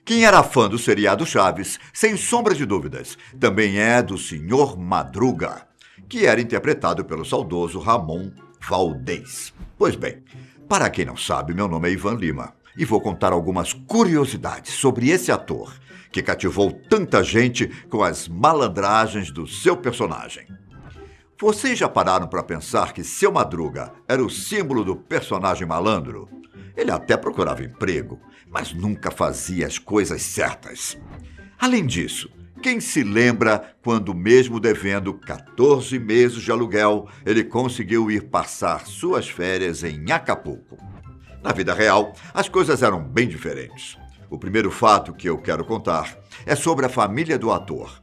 Quem era fã do seriado Chaves, sem sombra de dúvidas, também é do Sr. Madruga, que era interpretado pelo saudoso Ramon Valdez. Pois bem, para quem não sabe, meu nome é Ivan Lima e vou contar algumas curiosidades sobre esse ator que cativou tanta gente com as malandragens do seu personagem. Vocês já pararam para pensar que Seu Madruga era o símbolo do personagem malandro? Ele até procurava emprego, mas nunca fazia as coisas certas. Além disso, quem se lembra quando, mesmo devendo 14 meses de aluguel, ele conseguiu ir passar suas férias em Acapulco? Na vida real, as coisas eram bem diferentes. O primeiro fato que eu quero contar é sobre a família do ator.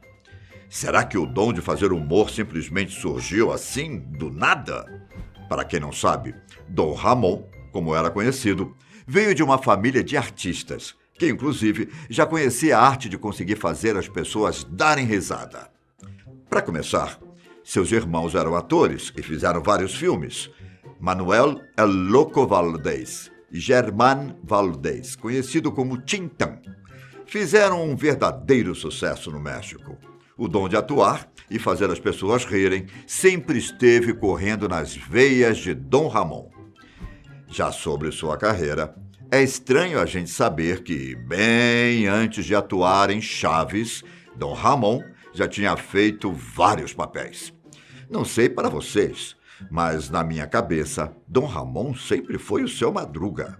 Será que o dom de fazer humor simplesmente surgiu assim, do nada? Para quem não sabe, Dom Ramon, como era conhecido, veio de uma família de artistas, que inclusive já conhecia a arte de conseguir fazer as pessoas darem risada. Para começar, seus irmãos eram atores e fizeram vários filmes. Manuel El Loco Valdez e Germán Valdez, conhecido como Tintán, fizeram um verdadeiro sucesso no México. O dom de atuar e fazer as pessoas rirem sempre esteve correndo nas veias de Dom Ramon. Já sobre sua carreira, é estranho a gente saber que, bem antes de atuar em Chaves, Dom Ramon já tinha feito vários papéis. Não sei para vocês, mas na minha cabeça, Dom Ramon sempre foi o Seu Madruga.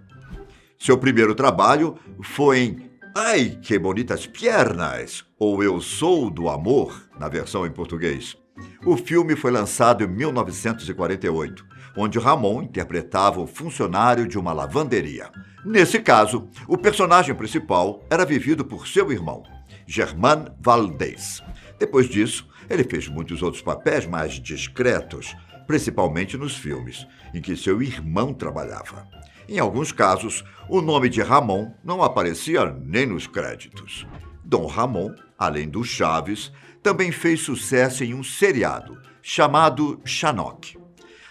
Seu primeiro trabalho foi em Ai, que bonitas piernas! Ou Eu Sou do Amor, na versão em português. O filme foi lançado em 1948, onde Ramon interpretava o funcionário de uma lavanderia. Nesse caso, o personagem principal era vivido por seu irmão, Germán Valdez. Depois disso, ele fez muitos outros papéis mais discretos, principalmente nos filmes, em que seu irmão trabalhava. Em alguns casos, o nome de Ramon não aparecia nem nos créditos. Dom Ramon, além do Chaves, também fez sucesso em um seriado chamado Chanoc.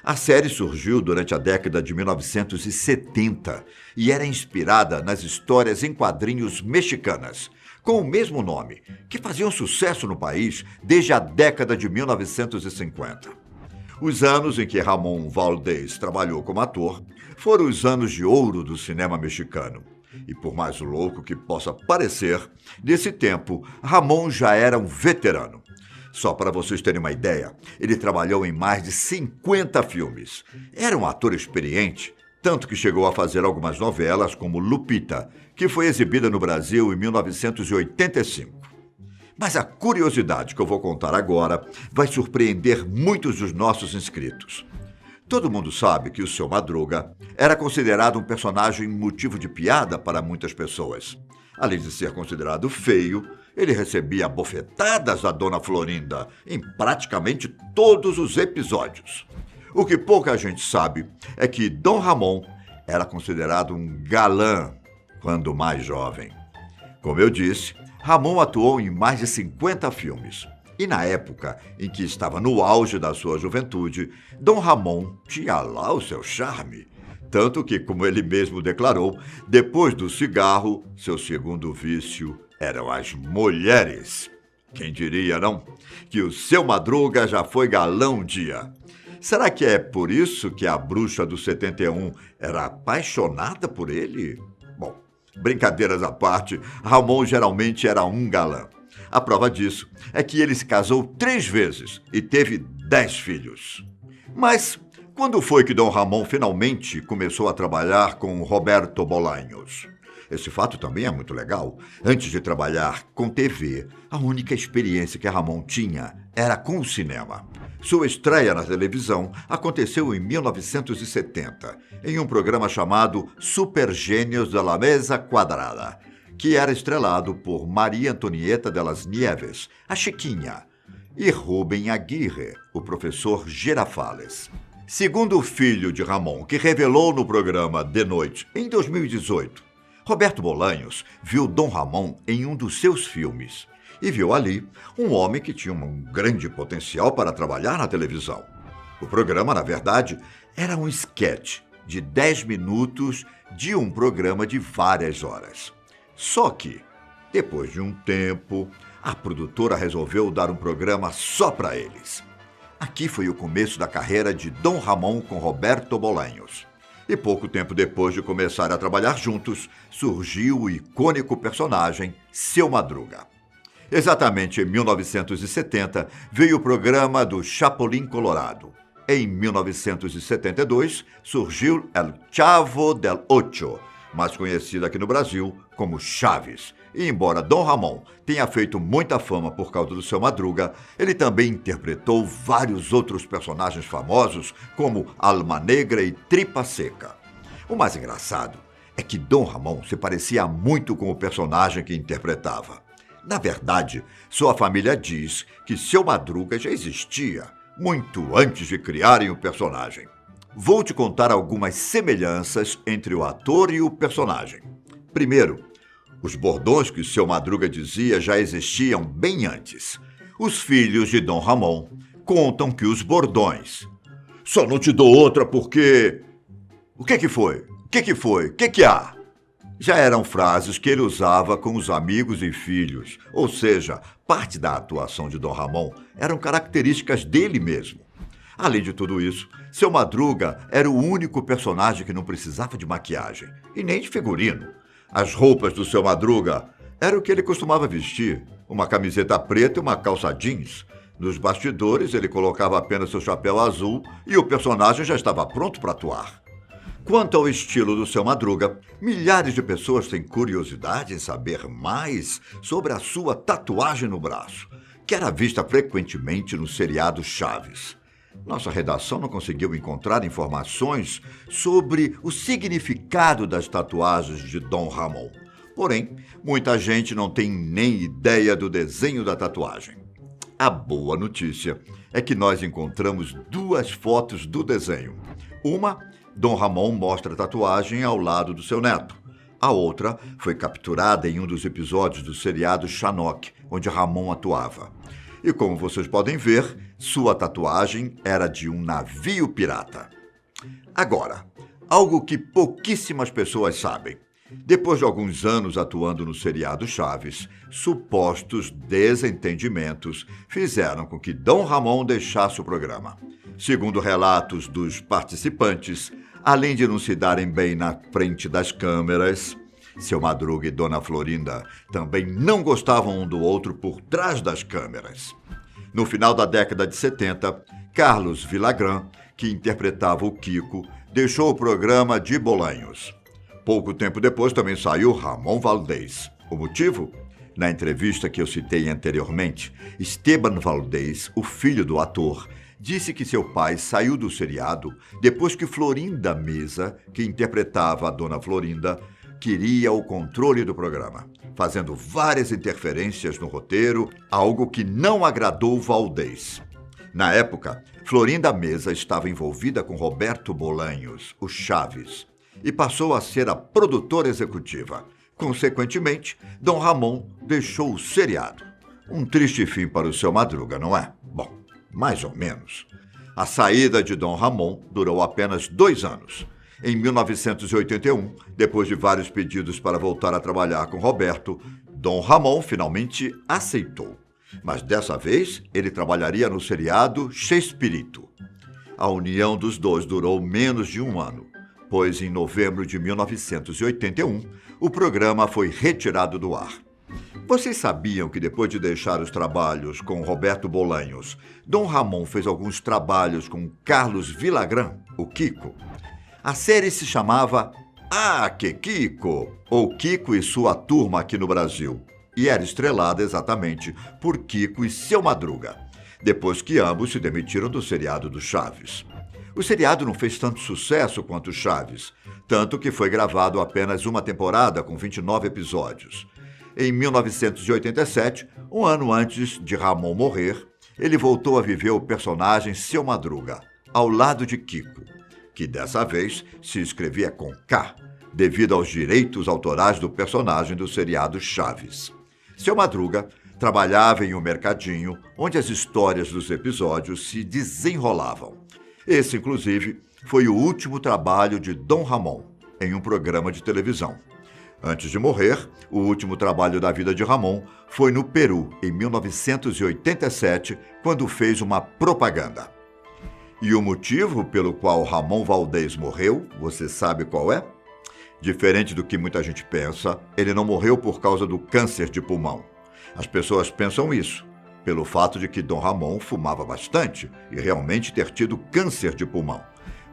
A série surgiu durante a década de 1970 e era inspirada nas histórias em quadrinhos mexicanas, com o mesmo nome, que faziam sucesso no país desde a década de 1950. Os anos em que Ramon Valdez trabalhou como ator foram os anos de ouro do cinema mexicano. E por mais louco que possa parecer, nesse tempo, Ramon já era um veterano. Só para vocês terem uma ideia, ele trabalhou em mais de 50 filmes. Era um ator experiente, tanto que chegou a fazer algumas novelas como Lupita, que foi exibida no Brasil em 1985. Mas a curiosidade que eu vou contar agora vai surpreender muitos dos nossos inscritos. Todo mundo sabe que o Seu Madruga era considerado um personagem motivo de piada para muitas pessoas. Além de ser considerado feio, ele recebia bofetadas da Dona Florinda em praticamente todos os episódios. O que pouca gente sabe é que Dom Ramon era considerado um galã quando mais jovem. Como eu disse, Ramon atuou em mais de 50 filmes. E na época em que estava no auge da sua juventude, Dom Ramon tinha lá o seu charme. Tanto que, como ele mesmo declarou, depois do cigarro, seu segundo vício eram as mulheres. Quem diria, não? Que o Seu Madruga já foi galã um dia. Será que é por isso que a bruxa do 71 era apaixonada por ele? Bom, brincadeiras à parte, Ramon geralmente era um galã. A prova disso é que ele se casou 3 vezes e teve 10 filhos. Mas quando foi que Dom Ramon finalmente começou a trabalhar com Roberto Bolanhos? Esse fato também é muito legal. Antes de trabalhar com TV, a única experiência que Ramon tinha era com o cinema. Sua estreia na televisão aconteceu em 1970, em um programa chamado Super Gênios de la Mesa Quadrada, que era estrelado por Maria Antonieta de las Nieves, a Chiquinha, e Rubem Aguirre, o professor Girafales. Segundo o filho de Ramon, que revelou no programa De Noite, em 2018, Roberto Bolanhos viu Dom Ramon em um dos seus filmes e viu ali um homem que tinha um grande potencial para trabalhar na televisão. O programa, na verdade, era um esquete de 10 minutos de um programa de várias horas. Só que, Depois de um tempo, a produtora resolveu dar um programa só para eles. Aqui foi o começo da carreira de Dom Ramon com Roberto Bolanhos. E pouco tempo depois de começar a trabalhar juntos, surgiu o icônico personagem Seu Madruga. Exatamente em 1970, veio o programa do Chapulín Colorado. Em 1972, surgiu El Chavo del Ocho, mais conhecido aqui no Brasil como Chaves. E embora Dom Ramon tenha feito muita fama por causa do Seu Madruga, ele também interpretou vários outros personagens famosos, como Alma Negra e Tripa Seca. O mais engraçado é que Dom Ramon se parecia muito com o personagem que interpretava. Na verdade, sua família diz que Seu Madruga já existia, muito antes de criarem o personagem. Vou te contar algumas semelhanças entre o ator e o personagem. Primeiro, os bordões que o Seu Madruga dizia já existiam bem antes. Os filhos de Dom Ramon contam que os bordões "Só não te dou outra porque... O que foi? O que foi? O que há?" já eram frases que ele usava com os amigos e filhos. Ou seja, parte da atuação de Dom Ramon eram características dele mesmo. Além de tudo isso, Seu Madruga era o único personagem que não precisava de maquiagem e nem de figurino. As roupas do Seu Madruga eram o que ele costumava vestir, uma camiseta preta e uma calça jeans. Nos bastidores, ele colocava apenas seu chapéu azul e o personagem já estava pronto para atuar. Quanto ao estilo do Seu Madruga, milhares de pessoas têm curiosidade em saber mais sobre a sua tatuagem no braço, que era vista frequentemente no seriado Chaves. Nossa redação não conseguiu encontrar informações sobre o significado das tatuagens de Dom Ramon. Porém, muita gente não tem nem ideia do desenho da tatuagem. A boa notícia é que nós encontramos duas fotos do desenho. Uma, Dom Ramon mostra a tatuagem ao lado do seu neto. A outra foi capturada em um dos episódios do seriado Chanok, onde Ramon atuava. E como vocês podem ver, sua tatuagem era de um navio pirata. Agora, algo que pouquíssimas pessoas sabem. Depois de alguns anos atuando no seriado Chaves, supostos desentendimentos fizeram com que Dom Ramon deixasse o programa. Segundo relatos dos participantes, além de não se darem bem na frente das câmeras, Seu Madruga e Dona Florinda também não gostavam um do outro por trás das câmeras. No final da década de 70, Carlos Villagrán, que interpretava o Kiko, deixou o programa de Bolanhos. Pouco tempo depois também saiu Ramon Valdez. O motivo? Na entrevista que eu citei anteriormente, Esteban Valdez, o filho do ator, disse que seu pai saiu do seriado depois que Florinda Mesa, que interpretava a Dona Florinda, queria o controle do programa, fazendo várias interferências no roteiro, algo que não agradou Valdez. Na época, Florinda Mesa estava envolvida com Roberto Bolanhos, o Chaves, e passou a ser a produtora executiva. Consequentemente, Dom Ramon deixou o seriado. Um triste fim para o Seu Madruga, não é? Bom, mais ou menos. A saída de Dom Ramon durou apenas 2 anos. Em 1981, depois de vários pedidos para voltar a trabalhar com Roberto, Dom Ramon finalmente aceitou. Mas dessa vez, ele trabalharia no seriado Chespirito. A união dos dois durou menos de 1 ano, pois em novembro de 1981, o programa foi retirado do ar. Vocês sabiam que depois de deixar os trabalhos com Roberto Bolanhos, Dom Ramon fez alguns trabalhos com Carlos Villagrán, o Kiko? A série se chamava Ah, que Kiko! Ou Kiko e sua turma aqui no Brasil. E era estrelada exatamente por Kiko e Seu Madruga, depois que ambos se demitiram do seriado do Chaves. O seriado não fez tanto sucesso quanto Chaves, tanto que foi gravado apenas uma temporada com 29 episódios. Em 1987, um ano antes de Ramon morrer, ele voltou a viver o personagem Seu Madruga, ao lado de Kiko, que dessa vez se escrevia com K, devido aos direitos autorais do personagem do seriado Chaves. Seu Madruga trabalhava em um mercadinho onde as histórias dos episódios se desenrolavam. Esse, inclusive, foi o último trabalho de Dom Ramon em um programa de televisão. Antes de morrer, o último trabalho da vida de Ramon foi no Peru, em 1987, quando fez uma propaganda. E o motivo pelo qual Ramon Valdez morreu, você sabe qual é? Diferente do que muita gente pensa, ele não morreu por causa do câncer de pulmão. As pessoas pensam isso, pelo fato de que Dom Ramon fumava bastante e realmente ter tido câncer de pulmão.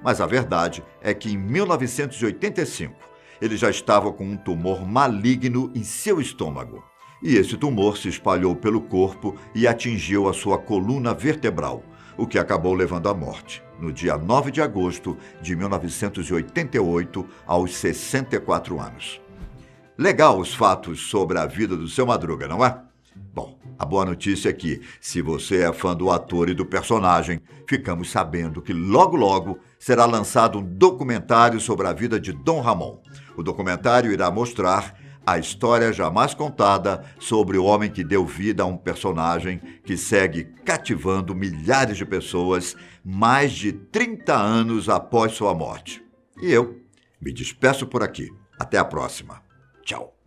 Mas a verdade é que em 1985, ele já estava com um tumor maligno em seu estômago. E esse tumor se espalhou pelo corpo e atingiu a sua coluna vertebral, o que acabou levando à morte, no dia 9 de agosto de 1988, aos 64 anos. Legal os fatos sobre a vida do seu Madruga, não é? Bom, a boa notícia é que, se você é fã do ator e do personagem, ficamos sabendo que logo logo será lançado um documentário sobre a vida de Dom Ramon. O documentário irá mostrar a história jamais contada sobre o homem que deu vida a um personagem que segue cativando milhares de pessoas mais de 30 anos após sua morte. E eu me despeço por aqui. Até a próxima. Tchau.